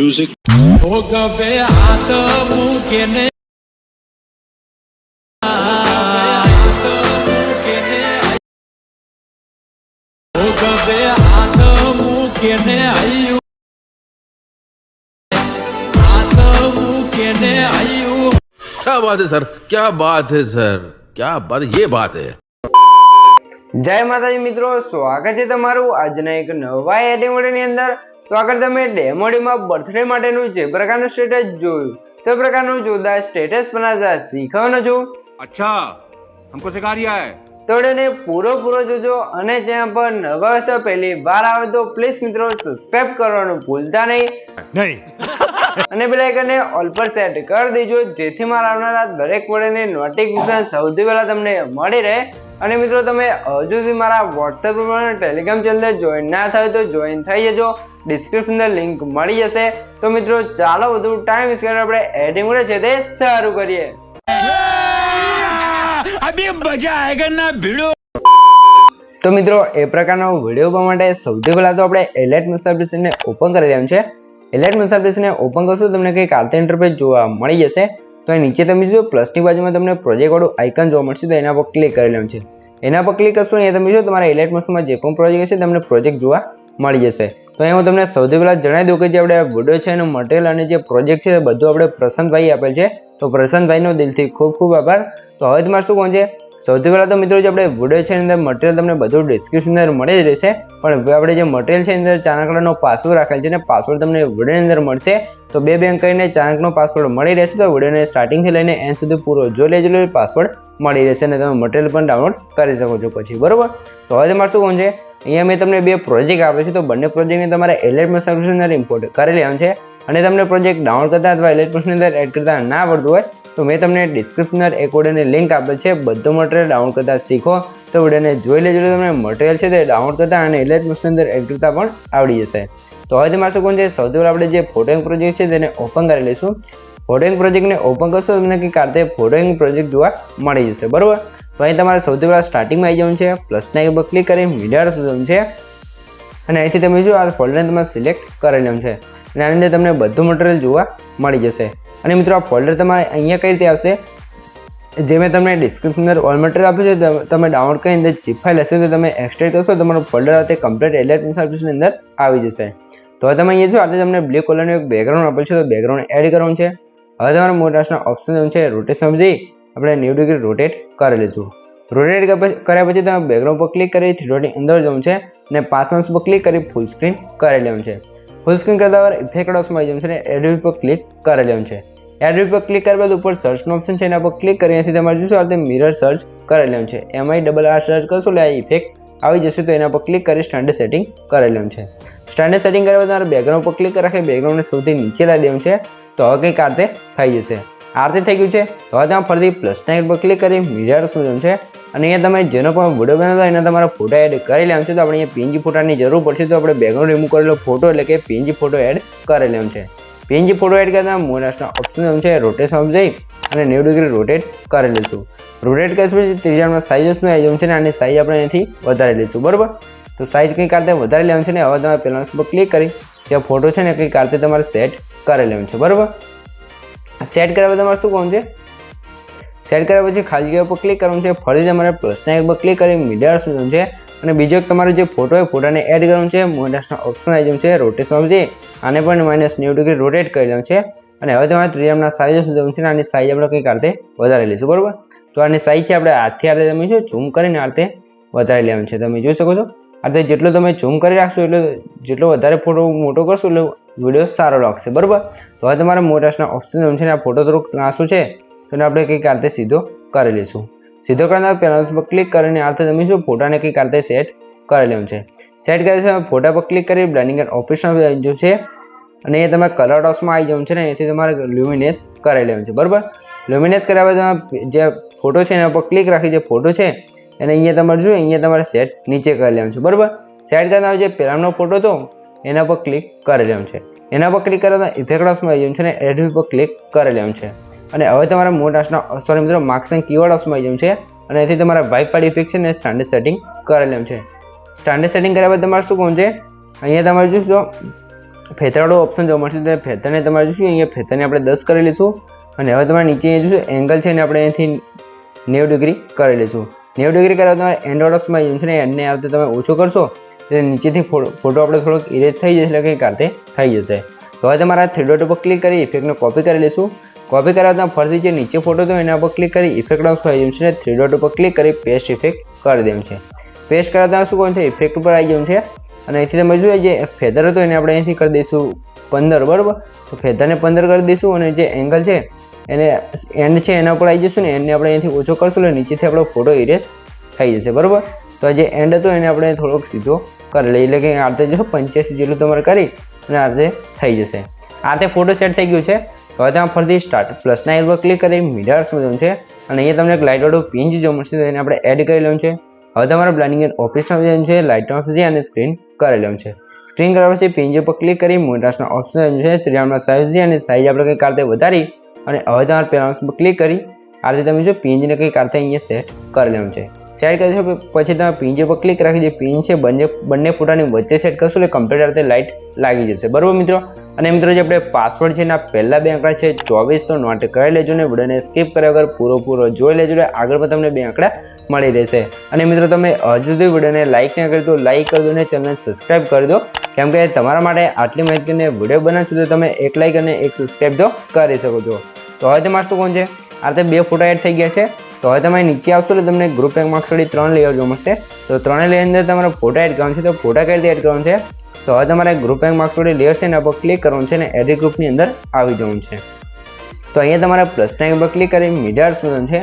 music. क्या बात है सर, क्या बात है सर, क्या बात, ये बात है। जय माताजी मित्रों, स्वागत है તમારું આજના એક નવા એડિંગ વિડિયોની અંદર। તો આગળ તમે ડેમોડીમાં બર્થડે માટેનું જે પ્રકારનું સ્ટેટસ જોયું તે પ્રકારનું જોરદાર સ્ટેટસ બનાવતા શીખવાનો છું। अच्छा, हमको सिखा रिया है। તો એને પૂરો જોજો અને ચેનલ પર નવા હોય તો પહેલી વાર આવે તો પ્લીઝ મિત્રો સબસ્ક્રાઇબ કરવાનું ભૂલતા નહીં અને બેલ આઇકનને ઓલ પર સેટ કરી દેજો જેથી મારા આવનારા દરેક વિડિયોની નોટિફિકેશન સૌથી પહેલા તમને મળી રહે। અને મિત્રો તમે હજુ સુધી મારા WhatsApp ગ્રુપ અને Telegram ચેનલ જોઈન ના થાય તો જોઈન થઈ જજો, ડિસ્ક્રિપ્શનમાં લિંક મળી જશે। તો મિત્રો ચાલો વધુ ટાઈમ વેસ્ટ કરીને આપણે એડિંગ વિડિયો છે તે શરૂ કરીએ। अभी मजा आएगा ना भिड़ो। तो मित्रों ए प्रकारનો વિડિયો બનાવવા માટે સૌથી પહેલા તો આપણે એલાઇટ મેસેજ એપ્લિકેશનને ઓપન કરી લેવાનું છે। એલાઇટ મેસેજ એપ્લિકેશનને ઓપન કરશો તમને કંઈક આ ઇન્ટરફેસ જોવા મળી જશે। તો અહીં નીચે તમે જો પ્લસની બાજુમાં તમને પ્રોજેક્ટ વાળું આઇકન જોવા મળશે, તો એના પર ક્લિક કરી લેવાનું છે। એના પર ક્લિક કરશો અહીંયા તમે જો તમારા એલાઇટ મેસેજમાં જે પણ પ્રોજેક્ટ હશે તમને પ્રોજેક્ટ જોવા મળી જશે। તો અહીં હું તમને સૌથી પહેલા જણાવી દઉં કે જે આપણે વિડિયો છે એનું મટીરિયલ અને જે પ્રોજેક્ટ છે એ બધું આપણે પ્રશાંતભાઈ આપેલ છે। તો પ્રશાંતભાઈનો દિલથી ખૂબ આભાર। તો હવે તમારે શું કહું છે, સૌથી પહેલા તો મિત્રો જે આપણે વિડિયો છે એની અંદર મટીરિયલ તમને બધું ડિસ્ક્રિપ્શનની અંદર મળી જ રહેશે, પણ આપણે જે મટીરિયલ છે એની અંદર ચાણકનો પાસવર્ડ રાખેલ છે ને પાસવર્ડ તમને વિડિયોની અંદર મળશે। તો બે બેંક કરીને ચાણકનો પાસવર્ડ મળી રહેશે। તો વિડિયોને સ્ટાર્ટિંગથી લઈને એન્ડ સુધી પૂરો જોઈ લેજો, પાસવર્ડ મળી રહેશે અને તમે મટીરિયલ પણ ડાઉનલોડ કરી શકો છો પછી, બરોબર। તો હવે તમારે શું કહું છે, અહીંયા મેં તમને બે પ્રોજેક્ટ આપ્યો છે, તો બંને પ્રોજેક્ટને તમારે એલાઇટ મેસેજ એપ્લિકેશનની અંદર ઇમ્પોર્ટ કરી લેવાનું છે। અને તમને પ્રોજેક્ટ ડાઉનલોડ કરતા અથવા એલાઇટ મેસેજની અંદર એડ કરતા ના આવડતું હોય તો મેં તમને ડિસ્ક્રિપ્શનમાં એક વિડિયોની લિંક આપેલ છે, બધું મટીરિયલ ડાઉનલોડ કરતા શીખો। તો વિડિયોને જોઈ લેજો, તમને મટીરિયલ છે તે ડાઉનલોડ કરતા અને એલાઇટ મેસેજની અંદર એડ કરતા પણ આવડી જશે। તો હવે તમારે શું કહું છે, સૌથી પહેલાં આપણે જે ફોટોઇંગ પ્રોજેક્ટ છે તેને ઓપન કરી લઈશું। ફોટોઇંગ પ્રોજેક્ટને ઓપન કરશો તમને કંઈક આ રીતે ફોટોઇંગ પ્રોજેક્ટ જોવા મળી જશે, બરોબર। તો અહીં તમારે સૌથી પહેલાં સ્ટાર્ટિંગમાં આવી જવાનું છે, પ્લસના એક પર ક્લિક કરી મીડિયા જવાનું છે અને અહીંથી તમે જો આ ફોલ્ડરને તમારે સિલેક્ટ કરી લેવાનું છે અને આની અંદર તમને બધું મટીરિયલ જોવા મળી જશે। અને મિત્રો આ ફોલ્ડર તમારે અહીંયા કઈ રીતે આવશે, જે મેં તમને ડિસ્ક્રિપ્શનની અંદર ઓલ મટીરિયલ આપ્યું છે તમે ડાઉનલોડ કરીને અંદર zip ફાઇલ હશે તો તમે એક્સટ્રેક્ટ કરશો તમારું ફોલ્ડર આવતે કમ્પ્લીટ એલાઇટ મેસેજ એપ્લિકેશનની અંદર આવી જશે। તો હવે તમે અહીંયા જો આજે તમને બ્લુ કલરનું એક બેકગ્રાઉન્ડ આપેલ છે, તો બેકગ્રાઉન્ડ એડ કરવાનું છે। હવે તમારે મોટાના ઓપ્શન છે રોટેશન જઈ આપણે 90 ડિગ્રી રોટેટ કરી લઈશું। રોટેટ કર્યા પછી તમે બેકગ્રાઉન્ડ પર ક્લિક કરી 3 ડોટની અંદર જવાનું છે અને 5 માર્ક્સ પર ક્લિક કરી ફૂલ સ્ક્રીન કરી લેવાનું છે। ફૂલ સ્ક્રીન કરતા વાર ઇફેક્ટ ઓપ્શનમાં આવી જવાનું છે અને એડ પર ક્લિક કરી લેવાનું છે। એડ પર ક્લિક કર્યા બાદ ઉપર સર્ચનો ઓપ્શન છે એના પર ક્લિક કરી અહીંથી તમારે જોશો આ મિરર સર્ચ કરી લેવાનું છે। MIRR સર્ચ કરશો એટલે આ ઇફેક્ટ આવી જશે, તો એના પર ક્લિક કરી સ્ટાન્ડર્ડ સેટિંગ કરી લેવાનું છે। સ્ટાન્ડર્ડ સેટિંગ કર્યા બાદ તમારે બેકગ્રાઉન્ડ પર ક્લિક રાખી બેકગ્રાઉન્ડને સૌથી નીચે લાવી દેવાનું છે। તો હવે કંઈક આ રીતે થઈ જશે, આ રીતે થઈ ગયું છે। હવે તમે ફરીથી પ્લસના એક પર ક્લિક કરી મિરર શું છે અને અહીંયા તમે જેનો પણ વિડીયો બનાવતા એના તમારા ફોટા એડ કરી લેવાનું છે। તો આપણે અહીંયા PNG ફોટાની જરૂર પડશે, તો આપણે બેકગ્રાઉન્ડ રિમૂવ કરેલો ફોટો એટલે કે PNG ફોટો એડ કરી લેવાનું છે। PNG ફોટો એડ કરતા મોનાસના ઓપ્શન છે રોટેશન જઈ અને 90 ડિગ્રી રોટેટ કરી લઈશું। રોટેટ કર્યા પછી ત્રીજામાં સાઇઝ ઓપ્શન આવી જવાનું છે ને આની સાઇઝ આપણે અહીંથી વધારી લઈશું, બરાબર। તો સાઇઝ કંઈક આ રીતે વધારી લેવાનું છે ને હવે તમે પહેલા પર ક્લિક કરી ત્યાં ફોટો છે ને કંઈક આ રીતે તમારે સેટ કરી લેવાનું છે, બરાબર। સેટ કર્યા પછી તમારે શું કરવાનું છે, સેટ કર્યા પછી ખાલી જગ્યા પર ક્લિક કરવાનું છે, ફરી તમારે પ્લસના એક પર ક્લિક કરી મીડિયા શું છે અને બીજો એક તમારો જે ફોટો હોય ફોટાને એડ કરવાનું છે। મોનાસના ઓપ્શન આવી જવાનું છે રોટેશન છે આને પણ -90 ડિગ્રી રોટેટ કરી લેવાનું છે અને હવે તમારે ત્રિજ્યાના સાઇઝ જવાનું છે ને આની સાઇઝ આપણે કંઈક આ રીતે વધારી લઈશું, બરાબર। તો આની સાઇઝ છે આપણે હાથથી આ રીતે તમે જો ઝૂમ કરીને આ રીતે વધારી લેવાનું છે, તમે જોઈ શકો છો આ રીતે જેટલો તમે ઝૂમ કરી રાખશો એટલે જેટલો વધારે ફોટો મોટો કરશો એટલે વિડીયો સારો લાગશે, બરાબર। તો હવે તમારે મોટાસના ઓપ્શન છે ને આ ફોટો થોડોક ત્રાંસો છે તો એને આપણે કંઈક આ રીતે સીધો કરી લઈશું। સીધો કરતા પહેલા પર ક્લિક કરીને આ રીતે તમે શું ફોટાને કંઈક આ રીતે સેટ કરી લેવાનું છે। સેટ કર્યા છે ફોટા પર ક્લિક કરી બ્લેન્ડિંગ એન્ડ ઓપરેશન જો છે અને એ તમારે કલર ડોટ્સમાં આવી જવાનું છે ને એથી તમારે લ્યુમિનેસ કરી લેવાનું છે, બરાબર। લ્યુમિનેસ કર્યા બાદ તમે જે ફોટો છે એના પર ક્લિક રાખી જે ફોટો છે એને અહીંયા તમારે જો અહીંયા તમારે સેટ નીચે કરી લેવાનું છે, બરાબર। સેટ કરતા જે પહેલાનો ફોટો હતો એના પર ક્લિક કરી લેવાનું છે। એના પર ક્લિક કર્યા ઇફેક્ટ ઓપ્શનમાં આવી જવાનું છે ને એડ પર ક્લિક કરી લેવાનું છે અને હવે તમારે મોટાસના સોરી મિત્રો માર્ક્સ એન્ડ કીવર્ડ ઓપ્શનમાં આવી જવાનું છે અને એથી તમારા વાઇપ વાળી ઇફેક્ટ છે ને સ્ટાન્ડર્ડ સેટિંગ કરી લેવાનું છે। સ્ટાન્ડર્ડ સેટિંગ કર્યા બાદ તમારે શું કહું છે, અહીંયા તમારે જોશો ફેતરવાળો ઓપ્શન જોવા મળશે. તો ફેતરને તમારે જોઈશું અહીંયા ફેતરને આપણે 10 કરી લઈશું. અને હવે તમારે નીચે જોઈશું એંગલ છે ને આપણે અહીંથી 90 ડિગ્રી કરી લઈશું. 90 ડિગ્રી કરવા તમારે એન્ડ ઓર્ડર્સમાં આવ્યું છે ને એન્ડને આવતે તમે ઓછો કરશો એટલે નીચેથી ફોટો આપણે થોડોક ઇરેજ થઈ જશે એટલે કંઈક આતે થઈ જશે. તો હવે તમારા 3 ડોટ ઉપર ક્લિક કરી ઇફેક્ટને કોપી કરી લઈશું. કોપી કરવા તમે ફરીથી જે નીચે ફોટો હતો એના ઉપર ક્લિક કરી ઇફેક્ટ ઓપ્શન આવી જશે ને 3 ડોટ ઉપર ક્લિક કરી પેસ્ટ ઇફેક્ટ કરી દેવું છે. પેસ્ટ કરવા તમે શું કરવાનું છે ઇફેક્ટ ઉપર આવી જવું છે. અને અહીંથી તમે જોઈએ જે ફેધર હતો એને આપણે અહીંથી કરી દઈશું 15, બરાબર. તો ફેધરને 15 કરી દઈશું અને જે એંગલ છે એને એન્ડ છે એના ઉપર આવી જશું ને એન્ડને આપણે અહીંથી ઓછો કરશું એટલે નીચેથી આપણો ફોટો ઇરેઝ થઈ જશે, બરાબર. તો આ જે એન્ડ હતો એને આપણે થોડોક સીધો કરી લઈએ એટલે કે આ રીતે જો 85 જેટલું તમારે કરી અને આ રીતે થઈ જશે. આ રીતે ફોટો સેટ થઈ ગયું છે. તો હવે તમે ફરીથી સ્ટાર્ટ પ્લસના આઇકન પર ક્લિક કરી મિરર્સમાં જવાનું છે અને અહીંયા તમને એક લાઇટવાળું પિન જોવા મળશે તો એને આપણે એડ કરી લેવાનું છે. હવે તમારે બ્લેન્ડિંગ એન્ડ ઓપ્શનમાં જવાનું છે, લાઇટમાં જઈ અને સ્ક્રીન કરી લેવાનું છે. સ્ક્રીન કરવા પછી પિન પર ક્લિક કરી મોટાસના ઓપ્શન આવ્યું છે, ત્રિકોણમાં સાઇઝ જઈ અને સાઇઝ આપણે કંઈક આ રીતે વધારી અને હવે તમારે પહેલા પર ક્લિક કરી આ રીતે તમે જો પિનને કંઈક આ રીતે અહીંયા સેટ કરી લેવાનું છે. સેટ કરશો પછી તમે પિન પર ક્લિક રાખી જે પિન છે બંને ફોટાની વચ્ચે સેટ કરશો એટલે કમ્પ્લીટ આ રીતે લાઇટ લાગી જશે, બરાબર મિત્રો. અને મિત્રો જે આપણે પાસવર્ડ છે એના પહેલા 2 આંકડા છે 24 તો નોટ કરી લેજો ને વિડીયોને સ્કીપ કર્યા વગર પૂરો જોઈ લેજો એટલે આગળ પણ તમને 2 આંકડા મળી રહેશે. અને મિત્રો તમે હજુ સુધી વિડીયોને લાઇક ન કરી તો લાઇક કરી દો અને ચેનલને સબસ્ક્રાઇબ કરી દો કેમ કે તમારા માટે આટલી માહિતીને વિડીયો બનાવશો તો તમે 1 લાઇક અને 1 સબસ્ક્રાઇબ તો કરી શકો છો. તો હવે તમારે શું કોણ છે આ રીતે 2 ફોટા એડ થઈ ગયા છે. તો હવે તમે નીચે આવશો એટલે તમને ગ્રુપ રેન્ક માર્ક્સ 3 લેયર જોવા મળશે. તો 3 લેયર અંદર તમારે ફોટા એડ કરવાનું છે. તો ફોટા કઈ રીતે એડ કરવાનું છે તો હવે તમારે ગ્રુપ રેન્ક માર્ક્સ લેયર છે એના પર ક્લિક કરવાનું છે અને એડિટ ગ્રુપની અંદર આવી જવાનું છે. તો અહીંયા તમારે પ્લસના આઇકન પર ક્લિક કરી મિરર્સ કરવાનું છે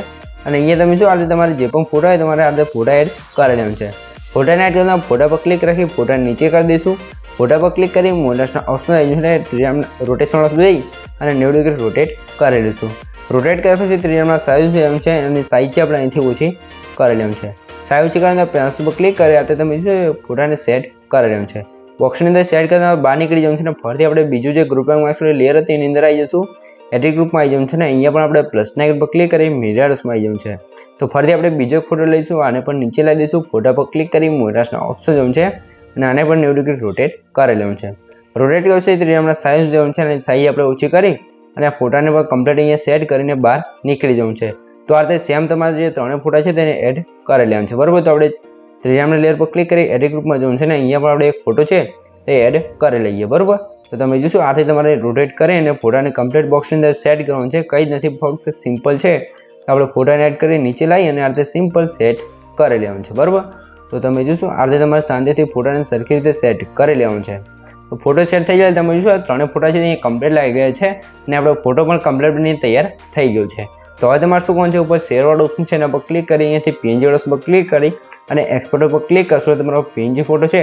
અને અહીંયા તમે જો આ રીતે તમારે જે પણ ફોટા હોય તમારે આ રીતે ફોટા એડ કરી લેવાનું છે. ફોટાને એડ કરતા ફોટા પર ક્લિક રાખી ફોટા નીચે કરી દઈશું. ફોટા પર ક્લિક કરી મોટાસના ઓપ્શન આવી જશે રોટેશન ઓપ્શન જઈ અને 90 ડિગ્રી રોટેટ કરી લઈશું. રોટેટ કર્યા પછી ત્રિકોણમાં સાઇઝ લેવાનું છે અને સાઇઝ છે આપણે અહીંથી ઓછી કરી લેવાનું છે. સાઇઝ ઓછી કરીને પેન્સિલ પર ક્લિક કરી આ તમે ફોટાને સેટ કરી લેવાનું છે. બોક્સની અંદર સેટ કરીને બહાર નીકળી જવાનું છે અને ફરીથી આપણે બીજું જે ગ્રુપ માર્ક્સ લેયર હતી એની અંદર આવી જશું. એડિટ ગ્રુપમાં આવી જવાનું છે ને અહીંયા પણ આપણે પ્લસના આઇકન પર ક્લિક કરી મિરર્સમાં આવી જવાનું છે. તો ફરીથી આપણે બીજો ફોટો લઈશું આને પણ નીચે લાવી દઈશું. ફોટા પર ક્લિક કરી મોટાસના ઓપ્શન જવાનું છે અને આને પણ 90 ડિગ્રી રોટેટ કરી લેવાનું છે. રોટેટ કરશે ત્રિકોણમાં સાઇઝ જવાનું છે અને સાઇઝ આપણે ઓછી કરી અને આ ફોટાને પણ કમ્પ્લીટ અહીંયા સેટ કરીને બહાર નીકળી જવું છે. તો આ રીતે સેમ તમારે જે 3 ફોટા છે તેને એડ કરી લેવાનું છે, બરાબર. તો આપણે ત્રિકોણના લેયર પર ક્લિક કરી એડિટ ગ્રુપમાં જવાનું છે ને અહીંયા પણ આપણે એક ફોટો છે એ એડ કરી લઈએ, બરાબર. તો તમે જોશો આથી તમારે રોટેટ કરી અને ફોટાને કમ્પ્લીટ બોક્સની અંદર સેટ કરવાનું છે. કંઈ જ નથી, ફક્ત સિમ્પલ છે. આપણે ફોટાને એડ કરી નીચે લાવી અને આ રીતે સિમ્પલ સેટ કરી લેવાનું છે, બરાબર. તો તમે જોશો આ રીતે તમારે શાંતિથી ફોટાને સરખી રીતે સેટ કરી લેવાનું છે. તો ફોટો સેટ થઈ જાય તમે જોશો આ 3 ફોટા છે એ કમ્પ્લીટ લાગી ગયા છે અને આપણો ફોટો પણ કમ્પ્લીટ બની તૈયાર થઈ ગયો છે. તો હવે તમારે શું કરવાનું છે ઉપર શેરવાળો ઓપ્શન છે એના પર ક્લિક કરી અહીંયાથી પીએનજી વાળો પર ક્લિક કરી અને એક્સપોર્ટ પર ક્લિક કરશો તો તમારો પીએનજી ફોટો છે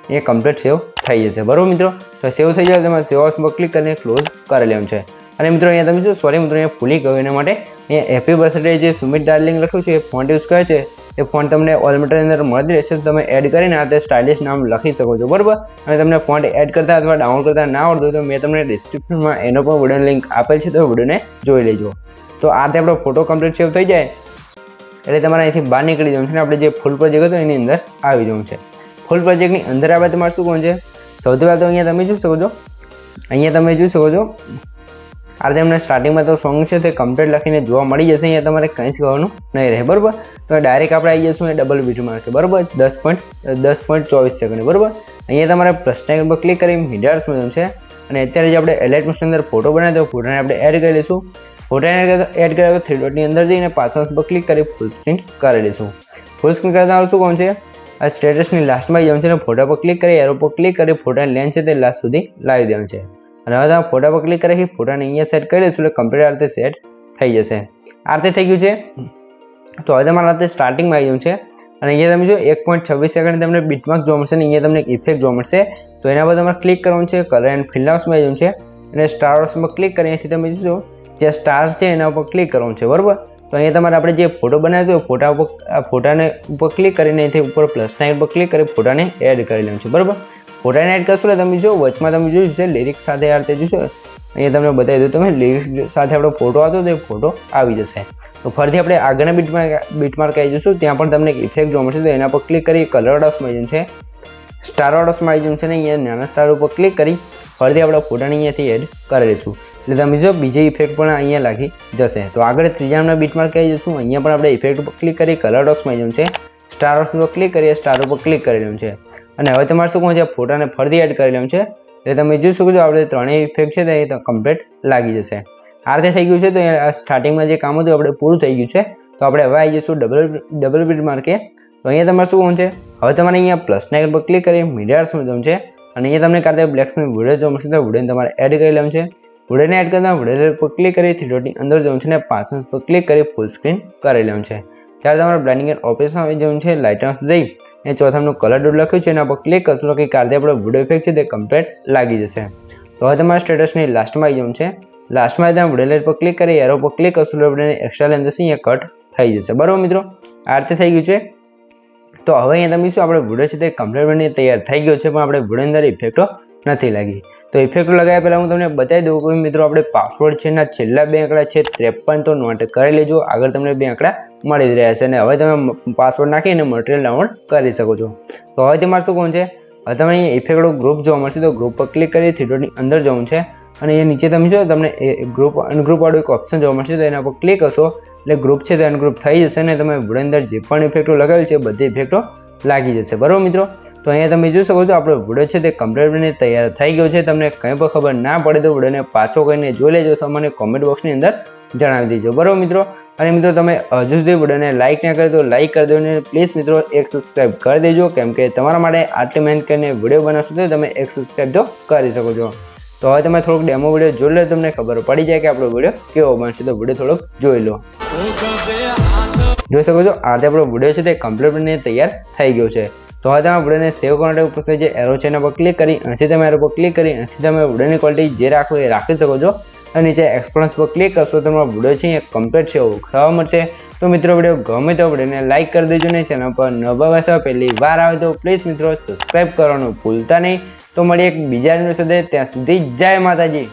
એ કમ્પ્લીટ સેવ થઈ જશે, બરાબર મિત્રો. તો સેવ થઈ જાય તમારે સેવ ઓપ્શન પર ક્લિક કરીને ક્લોઝ કરી લેવાનું છે. અને મિત્રો અહીંયા તમે શું સોરી મિત્રો અહીંયા ભૂલી ગયો એના માટે અહીંયા હેપી બર્થડે જે સુમિત ડાર્લિંગ લખ્યું છે એ ફોન્ટ યુઝ કરે છે એ ફોન્ટ તમને ઓલમેટરની અંદર મળી રહેશે. તમે એડ કરીને આ રીતે સ્ટાઇલિશ નામ લખી શકો છો, બરાબર. અને તમને ફોન્ટ એડ કરતા અથવા ડાઉનલોડ કરતા ના આવડતું તો મેં તમને ડિસ્ક્રિપ્શનમાં એનો પણ વિડીયો લિંક આપેલ છે તો વિડીયોને જોઈ લેજો. તો આ રીતે આપણો ફોટો કમ્પ્લીટ સેવ થઈ જાય એટલે તમારે અહીંથી બહાર નીકળી જવાનું છે ને આપણે જે ફૂલ પ્રોજેક્ટ હતો એની અંદર આવી જવું છે. ફૂલ પ્રોજેક્ટની અંદર આવે તમારે શું કરવાનું છે સૌથી પહેલાં તો અહીંયા તમે જોઈ શકો છો આ રીતે અમને સ્ટાર્ટિંગમાં તો સોંગ છે તે કમ્પ્લીટ લખીને જોવા મળી જશે. અહીંયા તમારે કંઈ જ કરવાનું નહીં રહે, બરાબર. તો ડાયરેક્ટ આપણે આવી જઈશું એ ડબલ બીટ માર્કે, બરાબર. 10.24 સેકન્ડ, બરાબર. અહીંયા તમારે પ્લસના આઇકન પર ક્લિક કરી મિરર્સમાં જવાનું છે અને અત્યારે જે આપણે એલાઇટ મોશનની અંદર ફોટો બનાવ્યો તો ફોટોને આપણે એડ કરી લઈશું. ફોટાને એડ કર્યા 3 ડોટની અંદર જઈને પાછળ પર ક્લિક કરી ફૂલ સ્ક્રીન કરી લઈશું. ફૂલ સ્ક્રીન કરતા શું કહું છે આ સ્ટેટસની લાસ્ટમાં જવાનું છે અને ફોટા પર ક્લિક કરી એરો પર ક્લિક કરી ફોટાની લેન્થ છે તે લાસ્ટ સુધી લાવી દેવાનું છે. અને હવે તમે ફોટા પર ક્લિક કરી ફોટાને અહીંયા સેટ કરી લઈશું એટલે કમ્પ્લીટ આ રીતે સેટ થઈ જશે. આ રીતે થઈ ગયું છે. તો હવે તમારે આ રીતે સ્ટાર્ટિંગમાં આવી જવું છે અને અહીંયા તમે જો 1.26 સેકન્ડ તમને બીટમાર્ક જોવા મળશે અને અહીંયા તમને એક ઇફેક્ટ જોવા મળશે. તો એના પર તમારે ક્લિક કરવાનું છે, કલર એન્ડ ફિલ્ડમાં આવી જવું છે અને સ્ટાર વોર્સમાં ક્લિક કરી અહીંથી તમે જોશો જે સ્ટાર છે એના ઉપર ક્લિક કરવાનું છે, બરાબર. તો અહીંયા તમારે આપણે જે ફોટો બનાવ્યો ફોટા ઉપર ફોટાને ઉપર ક્લિક કરીને અહીંથી ઉપર પ્લસના આઇકન પર ક્લિક કરી ફોટાને એડ કરી લેવાનું છે, બરાબર. ફોટાને એડ કરશો એટલે તમે જો વચમાં તમે જોયું છે લિરિક્સ સાથે આ રીતે જોશો અહીંયા તમને બતાવી દઉં તમે લિરિક્સ સાથે આપણો ફોટો આવતો તો એ ફોટો આવી જશે. તો ફરીથી આપણે આગળના બીટમાર્ક આવી જઈશું ત્યાં પણ તમને એક ઇફેક્ટ જોવા મળશે તો એના પર ક્લિક કરી કલર ડોટ્સમાં આવી જવું છે, સ્ટાર ડોટ્સમાં આવી જવું છે ને અહીંયા નાના સ્ટાર ઉપર ક્લિક કરી ફરીથી આપણે ફોટાને અહીંયાથી એડ કરી લઈશું. એટલે તમે જો બીજી ઇફેક્ટ પણ અહીંયા લાગી જશે. તો આગળ ત્રીજા નંબર બીટમાર્ક કહી જઈશું. અહીંયા પણ આપણે ઇફેક્ટ ઉપર ક્લિક કરી કલર ડોટ્સમાં જવું છે. સ્ટાર ઉપર ક્લિક કરીએ, સ્ટાર ઉપર ક્લિક કરી લેવું છે. અને હવે તમારે શું કહું છે, ફોટાને ફરીથી એડ કરી લેવું છે. એટલે તમે જોઈ શકો છો આપણે ત્રણેય ઇફેક્ટ છે તે કમ્પ્લીટ લાગી જશે. આ રીતે થઈ ગયું છે. તો સ્ટાર્ટિંગમાં જે કામ હતું આપણે પૂરું થઈ ગયું છે. તો આપણે હવે આવી જઈશું ડબલ બીટમાર્કે. તો અહીંયા તમારે શું કહું છે, હવે તમારે અહીંયા પ્લસના આઇકન પર ક્લિક કરી મીડિયાર્સમાં જવું છે. અને અહીંયા તમને કાઢે બ્લેક્સની વિડીયો જોવા મળશે. તો વિડીયોને તમારે એડ કરી લેવું છે. વિડીયોને એડ કરતા વિડીયો પર ક્લિક કરી 3 ડોટની અંદર જવું છે અને 5 પર ક્લિક કરી ફૂલ સ્ક્રીન કરી લેવું છે. ત્યારે તમારે બ્લેન્ડિંગ એન્ડ ઓપરેશન આવી જવું છે. લાઇટર્સ જઈ એ ચોથાનું કલર ડોટ લખ્યું છે એના પર ક્લિક કરશો કે કાઢે આપણો વિડીયો ઇફેક્ટ છે તે કમ્પ્લીટ લાગી જશે. તો હવે તમારે સ્ટેટસની લાસ્ટમાં આવી જવું છે. લાસ્ટમાં તમે વિડીયો પર ક્લિક કરી એરો પર ક્લિક કરશો એટલે વિડીયોને એક્સ્ટ્રા લેન્થ જશે અહીંયા કટ થઈ જશે. બરાબર મિત્રો, આ રીતે થઈ ગયું છે. તો હવે અહીંયા તમે શું આપણે વિડીયો છે તે કમ્પ્લીટ બની તૈયાર થઈ ગયો છે, પણ આપણે વિડીયો અંદર ઇફેક્ટો નથી લાગી. તો ઇફેક્ટો લગાવ્યા પહેલાં હું તમને બતાવી દઉં કે મિત્રો આપણે પાસવર્ડ છે એના છેલ્લા 2 આંકડા છે 53 તો નોટ કરી લેજો. આગળ તમને 2 આંકડા મળી જ રહ્યા છે. અને હવે તમે પાસવર્ડ નાખીને મટીરિયલ ડાઉનલોડ કરી શકો છો. તો હવે તમારે શું કહું છે, હવે તમે અહીંયા ઇફેક્ટો ગ્રુપ જોવા મળશે. તો ગ્રુપ પર ક્લિક કરી 3 ડોટની અંદર જવું છે. અને એ નીચે તમે જો તમને ગ્રુપ અનગ્રુપ વાળું એક ઓપ્શન જોવા મળશે. તો એના પર ક્લિક કરશો એટલે ગ્રુપ છે તે અનગ્રુપ થઈ જશે. અને તમે વિડીયો અંદર જે પણ ઇફેક્ટો લગાવેલ છે બધી ઇફેક્ટો લાગી જશે. બરાબર મિત્રો, તો અહીંયા તમે જોઈ શકો છો આપણો વિડીયો છે તે કમ્પ્લીટ બની તૈયાર થઈ ગયો છે. તમને કંઈ પણ ખબર ના પડે તો વિડીયોને પાછો કરીને જોઈ લેજો. તો મને કોમેન્ટ બોક્સની અંદર જણાવી દેજો. બરાબર મિત્રો, અને મિત્રો તમે હજુ સુધી વિડીયોને લાઇક ના કરે તો લાઇક કરી દો. અને પ્લીઝ મિત્રો એક સબસ્ક્રાઈબ કરી દેજો, કેમ કે તમારા માટે આટલી મહેનત કરીને વિડીયો બનાવશો તો તમે એક સબસ્ક્રાઈબ તો કરી શકો છો. તો હવે તમે થોડોક ડેમો વિડીયો જોઈ લો, તમને ખબર પડી જાય કે આપણો વિડીયો કેવો બનશે. તો વિડીયો થોડોક જોઈ લો. જોઈ શકો છો આ રીતે આપણો વિડીયો છે તે કમ્પ્લીટ બનીને તૈયાર થઈ ગયો છે. તો હવે તમે વિડીયોને સેવ કરવા માટે ઉપર જે એરો છે એના પર ક્લિક કરી અહીંથી તમે એરો પર ક્લિક કરી અહીંથી તમે વિડીયોની ક્વોલિટી જે રાખો એ રાખી શકો છો. અને નીચે એક્સપ્લોરન્સ પર ક્લિક કરશો તો તમારો વિડીયો છે એ કમ્પ્લીટ છે એવું થવા મળશે. તો મિત્રો વિડીયો ગમે તો વિડીયોને લાઇક કરી દેજો. ને ચેનલ પર નવા હોય પહેલી વાર આવે તો પ્લીઝ મિત્રો સબસ્ક્રાઈબ કરવાનું ભૂલતા નહીં. તો મળીએ એક બીજા વિડીયો સાથે, ત્યાં સુધી જય માતાજી.